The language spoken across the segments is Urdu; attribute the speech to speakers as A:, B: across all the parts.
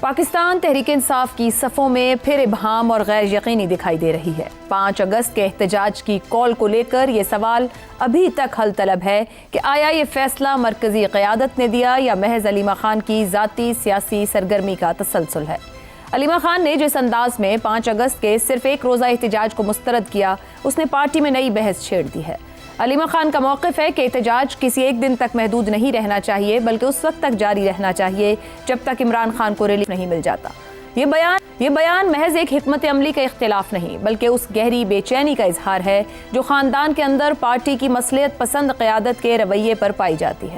A: پاکستان تحریک انصاف کی صفوں میں پھر ابہام اور غیر یقینی دکھائی دے رہی ہے۔ 5 اگست کے احتجاج کی کال کو لے کر یہ سوال ابھی تک حل طلب ہے کہ آیا یہ فیصلہ مرکزی قیادت نے دیا یا محض علیمہ خان کی ذاتی سیاسی سرگرمی کا تسلسل ہے۔ علیمہ خان نے جس انداز میں 5 اگست کے صرف ایک روزہ احتجاج کو مسترد کیا، اس نے پارٹی میں نئی بحث چھیڑ دی ہے۔ علیمہ خان کا موقف ہے کہ احتجاج کسی ایک دن تک محدود نہیں رہنا چاہیے، بلکہ اس وقت تک جاری رہنا چاہیے جب تک عمران خان کو ریلیف نہیں مل جاتا۔ یہ بیان محض ایک حکمت عملی کا اختلاف نہیں، بلکہ اس گہری بے چینی کا اظہار ہے جو خاندان کے اندر پارٹی کی مصلحت پسند قیادت کے رویے پر پائی جاتی ہے۔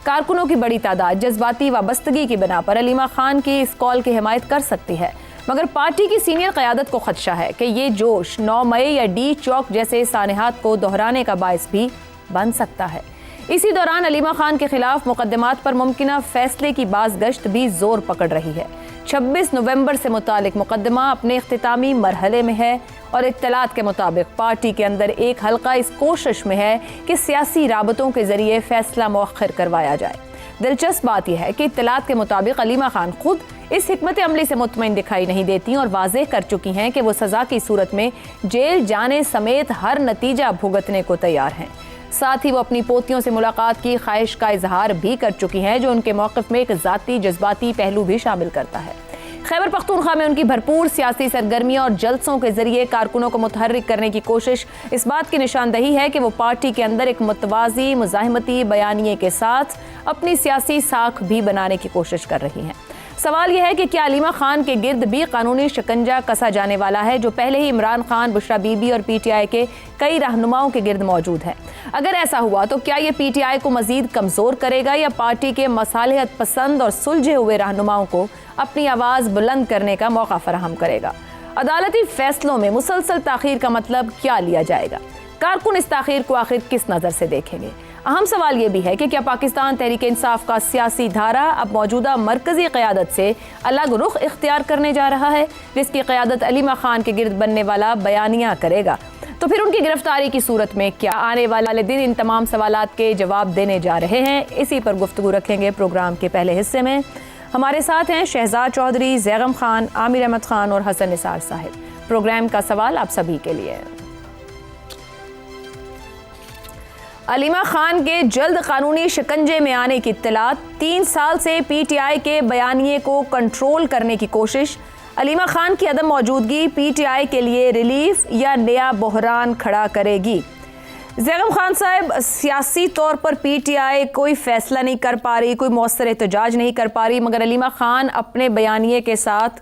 A: کارکنوں کی بڑی تعداد جذباتی وابستگی کی بنا پر علیمہ خان کی اس کال کی حمایت کر سکتی ہے، مگر پارٹی کی سینئر قیادت کو خدشہ ہے کہ یہ جوش 9 مئی یا ڈی چوک جیسے سانحات کو دہرانے کا باعث بھی بن سکتا ہے۔ اسی دوران علیمہ خان کے خلاف مقدمات پر ممکنہ فیصلے کی بازگشت بھی زور پکڑ رہی ہے۔ 26 نومبر سے متعلق مقدمہ اپنے اختتامی مرحلے میں ہے اور اطلاعات کے مطابق پارٹی کے اندر ایک حلقہ اس کوشش میں ہے کہ سیاسی رابطوں کے ذریعے فیصلہ مؤخر کروایا جائے۔ دلچسپ بات یہ ہے کہ اطلاعات کے مطابق علیمہ خان خود اس حکمت عملی سے مطمئن دکھائی نہیں دیتی اور واضح کر چکی ہیں کہ وہ سزا کی صورت میں جیل جانے سمیت ہر نتیجہ بھگتنے کو تیار ہیں۔ ساتھ ہی وہ اپنی پوتیوں سے ملاقات کی خواہش کا اظہار بھی کر چکی ہیں، جو ان کے موقف میں ایک ذاتی جذباتی پہلو بھی شامل کرتا ہے۔ خیبر پختونخوا میں ان کی بھرپور سیاسی سرگرمیوں اور جلسوں کے ذریعے کارکنوں کو متحرک کرنے کی کوشش اس بات کی نشاندہی ہے کہ وہ پارٹی کے اندر ایک متوازی مزاحمتی بیانیے کے ساتھ اپنی سیاسی ساکھ بھی بنانے کی کوشش کر رہی ہیں۔ سوال یہ ہے کہ کیا علیمہ خان کے گرد بھی قانونی شکنجہ کسا جانے والا ہے، جو پہلے ہی عمران خان، بشرا بی بی اور پی ٹی آئی کے کئی رہنماؤں کے گرد موجود ہے؟ اگر ایسا ہوا تو کیا یہ پی ٹی آئی کو مزید کمزور کرے گا یا پارٹی کے مصالحت پسند اور سلجھے ہوئے رہنماؤں کو اپنی آواز بلند کرنے کا موقع فراہم کرے گا؟ عدالتی فیصلوں میں مسلسل تاخیر کا مطلب کیا لیا جائے گا؟ کارکن اس تاخیر کو آخر کس نظر سے دیکھیں گے؟ اہم سوال یہ بھی ہے کہ کیا پاکستان تحریک انصاف کا سیاسی دھارا اب موجودہ مرکزی قیادت سے الگ رخ اختیار کرنے جا رہا ہے، جس کی قیادت علیمہ خان کے گرد بننے والا بیانیہ کرے گا؟ تو پھر ان کی گرفتاری کی صورت میں کیا آنے والے دن ان تمام سوالات کے جواب دینے جا رہے ہیں؟ اسی پر گفتگو رکھیں گے پروگرام کے پہلے حصے میں۔ ہمارے ساتھ ہیں شہزاد چودھری، زیغم خان، عامر احمد خان اور حسن نثار صاحب۔ پروگرام کا سوال آپ سبھی کے لیے۔ علیمہ خان کے جلد قانونی شکنجے میں آنے کی اطلاعات، 3 سال سے پی ٹی آئی کے بیانیے کو کنٹرول کرنے کی کوشش، علیمہ خان کی عدم موجودگی پی ٹی آئی کے لیے ریلیف یا نیا بحران کھڑا کرے گی؟ زیغم خان صاحب، سیاسی طور پر پی ٹی آئی کوئی فیصلہ نہیں کر پا رہی، کوئی مؤثر احتجاج نہیں کر پا رہی، مگر علیمہ خان اپنے بیانیے کے ساتھ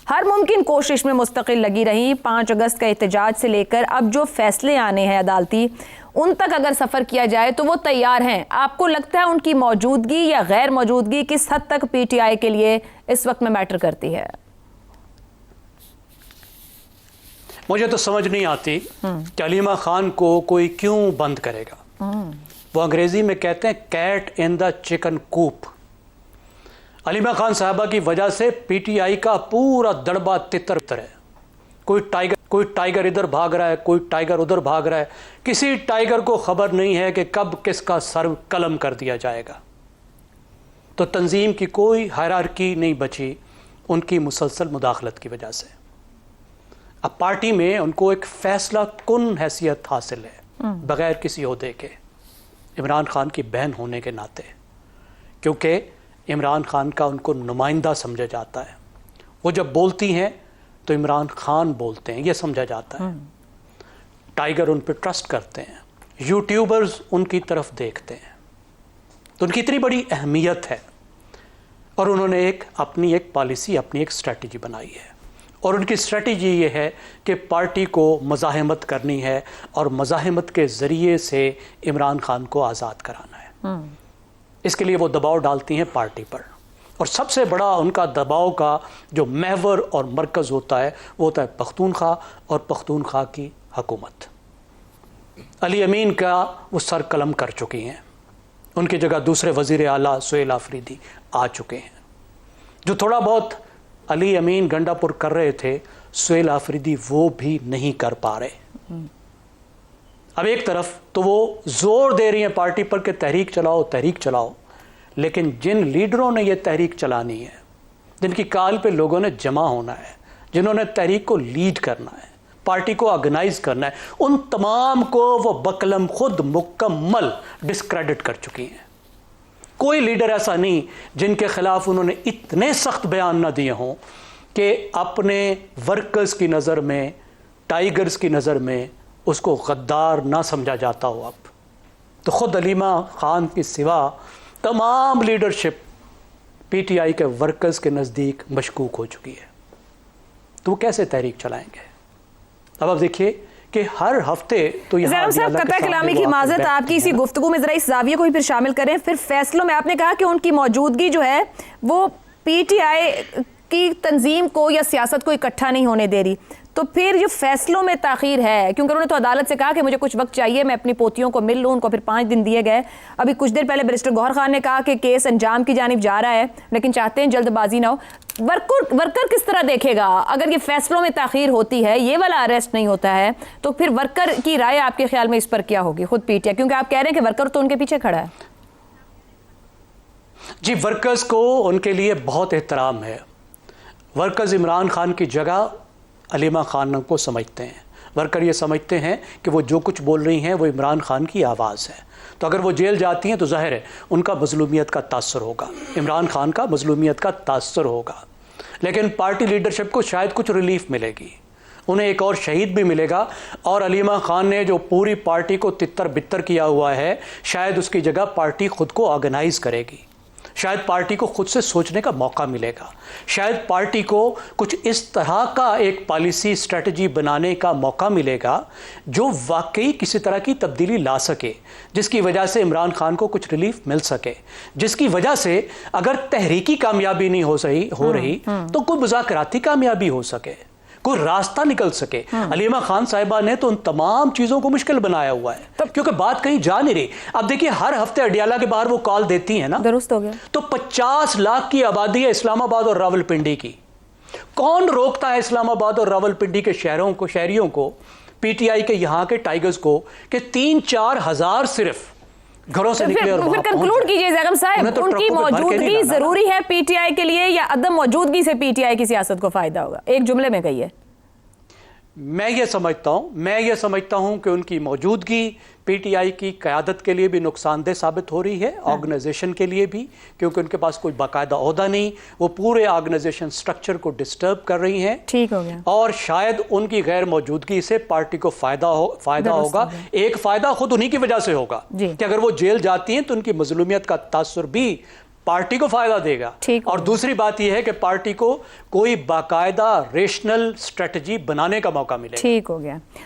A: ہر ممکن کوشش میں مستقل لگی رہی۔ 5 اگست کا احتجاج سے لے کر اب جو فیصلے آنے ہیں عدالتی، ان تک اگر سفر کیا جائے تو وہ تیار ہیں۔ آپ کو لگتا ہے ان کی موجودگی یا غیر موجودگی کس حد تک پی ٹی آئی کے لیے اس وقت میں میٹر کرتی ہے؟
B: مجھے تو سمجھ نہیں آتی کہ علیمہ خان کو کوئی کیوں بند کرے گا۔ وہ انگریزی میں کہتے ہیں کیٹ ان دا چکن کوپ۔ علیمہ خان صاحبہ کی وجہ سے پی ٹی آئی کا پورا دڑبہ تتر ہے۔ کوئی ٹائیگر ادھر بھاگ رہا ہے، کوئی ٹائیگر ادھر بھاگ رہا ہے، کسی ٹائیگر کو خبر نہیں ہے کہ کب کس کا سر قلم کر دیا جائے گا۔ تو تنظیم کی کوئی ہائرارکی نہیں بچی ان کی مسلسل مداخلت کی وجہ سے۔ اب پارٹی میں ان کو ایک فیصلہ کن حیثیت حاصل ہے، بغیر کسی عہدے کے، عمران خان کی بہن ہونے کے ناطے، کیونکہ عمران خان کا ان کو نمائندہ سمجھا جاتا ہے۔ وہ جب بولتی ہیں تو عمران خان بولتے ہیں، یہ سمجھا جاتا ہے۔ ٹائیگر ان پہ ٹرسٹ کرتے ہیں، یوٹیوبرز ان کی طرف دیکھتے ہیں، تو ان کی اتنی بڑی اہمیت ہے، اور انہوں نے اپنی ایک پالیسی، اپنی ایک اسٹریٹجی بنائی ہے، اور ان کی اسٹریٹجی یہ ہے کہ پارٹی کو مزاحمت کرنی ہے اور مزاحمت کے ذریعے سے عمران خان کو آزاد کرانا ہے۔ اس کے لیے وہ دباؤ ڈالتی ہیں پارٹی پر، اور سب سے بڑا ان کا دباؤ کا جو محور اور مرکز ہوتا ہے وہ ہوتا ہے پختونخوا اور پختونخوا کی حکومت۔ علی امین کا وہ سر قلم کر چکی ہیں، ان کی جگہ دوسرے وزیر اعلیٰ سہیل آفریدی آ چکے ہیں۔ جو تھوڑا بہت علی امین گنڈا پور کر رہے تھے، سہیل آفریدی وہ بھی نہیں کر پا رہے۔ اب ایک طرف تو وہ زور دے رہی ہیں پارٹی پر کہ تحریک چلاؤ تحریک چلاؤ، لیکن جن لیڈروں نے یہ تحریک چلانی ہے جن کی کال پہ لوگوں نے جمع ہونا ہے، جنہوں نے تحریک کو لیڈ کرنا ہے، پارٹی کو آرگنائز کرنا ہے، ان تمام کو وہ بقلم خود مکمل ڈسکریڈٹ کر چکی ہیں۔ کوئی لیڈر ایسا نہیں جن کے خلاف انہوں نے اتنے سخت بیان نہ دیے ہوں کہ اپنے ورکرز کی نظر میں، ٹائیگرز کی نظر میں اس کو غدار نہ سمجھا جاتا ہو۔ اب تو خود علیمہ خان کی سوا تمام لیڈرشپ پی ٹی آئی کے ورکرز کے نزدیک مشکوک ہو چکی ہے، تو وہ کیسے تحریک چلائیں گے؟ اب آپ دیکھیے کہ ہر ہفتے تو یہاں
A: زینب صاحب قطع کلامی کی معذرت، آپ کی اسی گفتگو میں ذرا اس زاویے کو بھی پھر شامل کریں۔ پھر فیصلوں میں آپ نے کہا کہ ان کی موجودگی جو ہے وہ پی ٹی آئی کی تنظیم کو یا سیاست کو اکٹھا نہیں ہونے دے رہی، تو پھر جو فیصلوں میں تاخیر ہے، کیونکہ انہوں نے تو عدالت سے کہا کہ مجھے کچھ وقت چاہیے، میں اپنی پوتیوں کو مل لوں، ان کو پھر 5 دن دیے گئے۔ ابھی کچھ دیر پہلے بیرسٹر گوہر خان نے کہا کہ کیس انجام کی جانب جا رہا ہے، لیکن چاہتے ہیں جلد بازی نہ ہو۔ ورکر کس طرح دیکھے گا اگر یہ فیصلوں میں تاخیر ہوتی ہے، یہ والا اریسٹ نہیں ہوتا ہے، تو پھر ورکر کی رائے آپ کے خیال میں اس پر کیا ہوگی؟ خود پی ٹی آئی، کیونکہ آپ کہہ رہے ہیں کہ ورکر تو ان کے پیچھے کھڑا ہے۔
B: جی، ورکرز کو ان کے لیے بہت احترام ہے۔ ورکرز عمران خان کی جگہ علیمہ خان کو سمجھتے ہیں۔ ورکر یہ سمجھتے ہیں کہ وہ جو کچھ بول رہی ہیں وہ عمران خان کی آواز ہے، تو اگر وہ جیل جاتی ہیں تو ظاہر ہے ان کا مظلومیت کا تاثر ہوگا، عمران خان کا مظلومیت کا تاثر ہوگا، لیکن پارٹی لیڈرشپ کو شاید کچھ ریلیف ملے گی، انہیں ایک اور شہید بھی ملے گا، اور علیمہ خان نے جو پوری پارٹی کو تتر بتر کیا ہوا ہے، شاید اس کی جگہ پارٹی خود کو آرگنائز کرے گی، شاید پارٹی کو خود سے سوچنے کا موقع ملے گا، شاید پارٹی کو کچھ اس طرح کا ایک پالیسی اسٹریٹجی بنانے کا موقع ملے گا جو واقعی کسی طرح کی تبدیلی لا سکے، جس کی وجہ سے عمران خان کو کچھ ریلیف مل سکے، جس کی وجہ سے اگر تحریکی کامیابی نہیں ہو رہی تو کوئی مذاکراتی کامیابی ہو سکے، کوئی راستہ نکل سکے۔ علیمہ خان صاحبہ نے تو ان تمام چیزوں کو مشکل بنایا ہوا ہے، کیونکہ بات کہیں جا نہیں رہی۔ اب دیکھیے ہر ہفتے اڈیالہ کے باہر وہ کال دیتی ہیں نا،
A: درست ہو گیا، تو
B: 50 لاکھ کی آبادی ہے اسلام آباد اور راولپنڈی کی، کون روکتا ہے اسلام آباد اور راولپنڈی کے شہریوں کو، پی ٹی آئی کے یہاں کے ٹائیگرز کو، کہ 3-4 ہزار صرف گھروں سے نکلے اور
A: پھر کنکلوڈ کیجئے زیغم صاحب، ان کی موجودگی ضروری ہے پی ٹی آئی کے لیے، یا عدم موجودگی سے پی ٹی آئی کی سیاست کو فائدہ ہوگا؟ ایک جملے میں کہیے۔
B: میں یہ سمجھتا ہوں کہ ان کی موجودگی پی ٹی آئی کی قیادت کے لیے بھی نقصان دہ ثابت ہو رہی ہے، آرگنائزیشن کے لیے بھی، کیونکہ ان کے پاس کوئی باقاعدہ عہدہ نہیں، وہ پورے آرگنائزیشن سٹرکچر کو ڈسٹرب کر رہی ہیں،
A: ٹھیک ہو گیا، اور
B: شاید ان کی غیر موجودگی سے پارٹی کو فائدہ ہوگا، ایک فائدہ خود انہی کی وجہ سے ہوگا کہ اگر وہ جیل جاتی ہیں تو ان کی مظلومیت کا تاثر بھی پارٹی کو فائدہ دے گا، اور دوسری بات یہ ہے کہ پارٹی کو کوئی باقاعدہ ریشنل اسٹریٹجی بنانے کا موقع ملے گا۔
A: ٹھیک ہو گیا۔